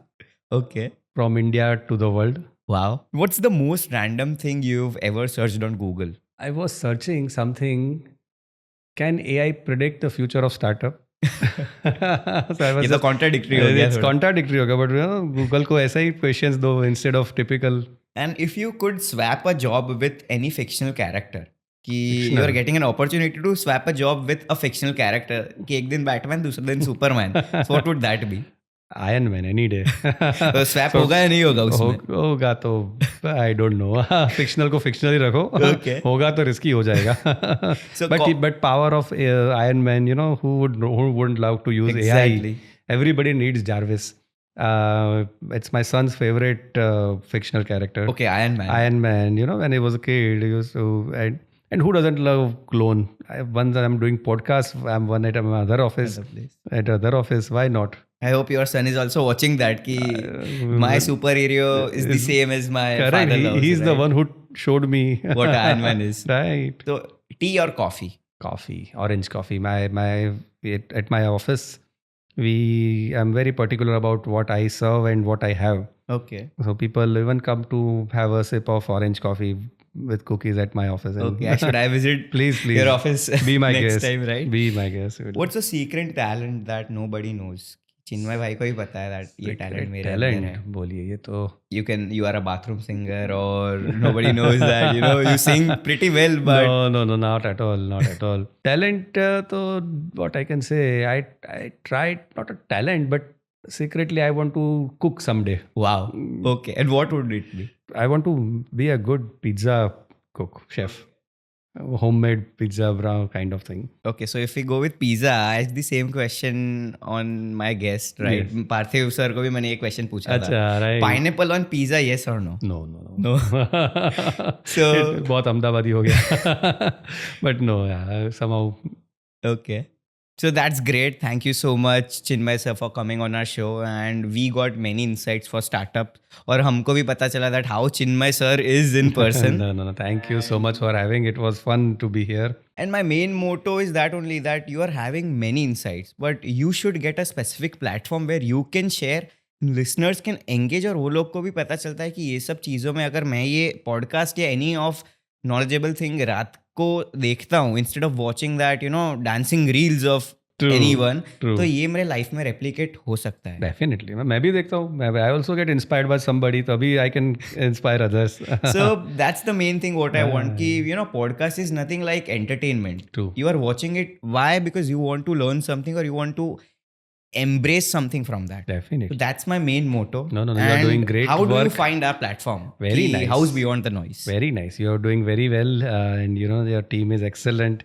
Okay. From India to the world. Wow. What's the most random thing you've ever searched on Google? I was searching something. Can AI predict the future of startup? So I was ये तो contradictory हो गया. It's contradictory होगा, but Google को ऐसा ही questions दो instead of typical. And if you could swap a job with any fictional character, कि you are getting an opportunity to swap a job with a fictional character, कि एक दिन Batman दूसरे दिन Superman, so what would that be? Iron man any day. तो swap होगा या नहीं होगा उसमें? होगा तो आई डोंट नो. फिक्शनल को फिक्शनल ही रखो. Okay. होगा तो रिस्की हो जाएगा. But power of iron man, you know, who wouldn't love to use Exactly. AI? Everybody needs Jarvis. It's my son's favorite fictional character. Okay, Iron Man. Iron Man, you know, when he was a kid, he used to, and who doesn't love clone? Once I'm doing podcasts, I'm one at my other office. At other office, why not? I hope your son is also watching that. Ki my superhero is the same as my correct. father loves. He's the one who showed me what Iron Man is. Right. So tea or coffee? Coffee, orange coffee. At my office, I'm very particular about what I serve and what I have. Okay. So people even come to have a sip of orange coffee with cookies at my office. Okay. Should I visit please your office be my next guest time, right? Be my guest. What's a secret talent that nobody knows? चिन्मय भाई को ही पता है that ये talent मेरे अंदर है. बोलिए ये तो. You are a bathroom singer or nobody knows that, you know, you sing pretty well, but no, not at all. Talent तो what I can say, I tried, not a talent, but secretly I want to cook someday. Wow. Okay. And what would it be? I want to be a good pizza cook, chef. homemade pizza brown kind of thing. Okay, so if we go with pizza, I asked the same question on my guest, right? Yes. Parthiv sir को भी मैंने ये question पूछा था. अच्छा, right. Pineapple on pizza, yes or no? No, no, no. No. So It बहुत अहमदाबादी हो गया. But no, yeah, somehow. okay. So that's great. Thank you so much, Chinmay sir, for coming on our show. And we got many insights for startups. और हमको भी पता चला that how Chinmay sir is in person. No. Thank you so much for having. It was fun to be here. And my main motto is that only that you are having many insights, but you should get a specific platform where you can share. Listeners can engage और वो लोग को भी पता चलता है कि ये सब चीज़ों में अगर मैं ये पॉडकास्ट या एनी ऑफ knowledgeable thing रात को देखता हूँ instead of watching that dancing reels of True, anyone, true. तो ये मेरे लाइफ में replicate हो सकता है. Definitely. मैं भी देखता हूँ. I also get inspired by somebody. तभी I can inspire others. So that's the main thing what I want कि podcast is nothing like entertainment. True. You are watching it. Why? Because you want to learn something or you want to embrace something from that. Definitely. So that's my main motto. No, you are doing great How do you work. find our platform? Very कि nice. House Beyond the Noise. Very nice. You are doing very well, and your team is excellent.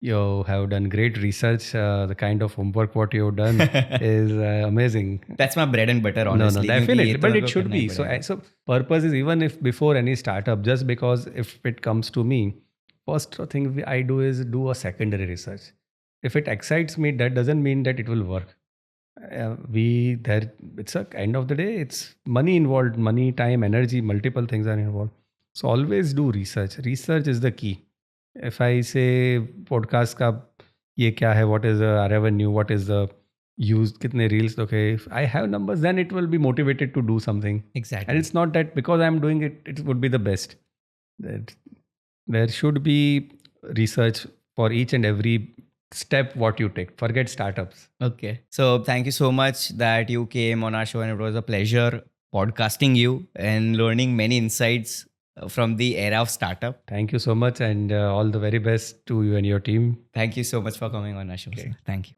You have done great research. The kind of homework what you have done is amazing. That's my bread and butter, honestly. No, definitely. But it क्योंकि should be. So purpose is even if before any startup, just because if it comes to me, first thing I do is do a secondary research. If it excites me, that doesn't mean that it will work. It's a end of the day, it's money involved, money, time, energy, multiple things are involved. So always do research. Research is the key. If I say podcast ka ye kya hai, what is the revenue, what is the use, kitne reels, okay, if I have numbers, then it will be motivated to do something. Exactly. And it's not that because I'm doing it, it would be the best. There should be research for each and every step what you take. Forget startups. Okay. So thank you so much that you came on our show, and it was a pleasure podcasting you and learning many insights from the era of startup. Thank you so much, and all the very best to you and your team. Thank you so much for coming on our show. Okay. Thank you.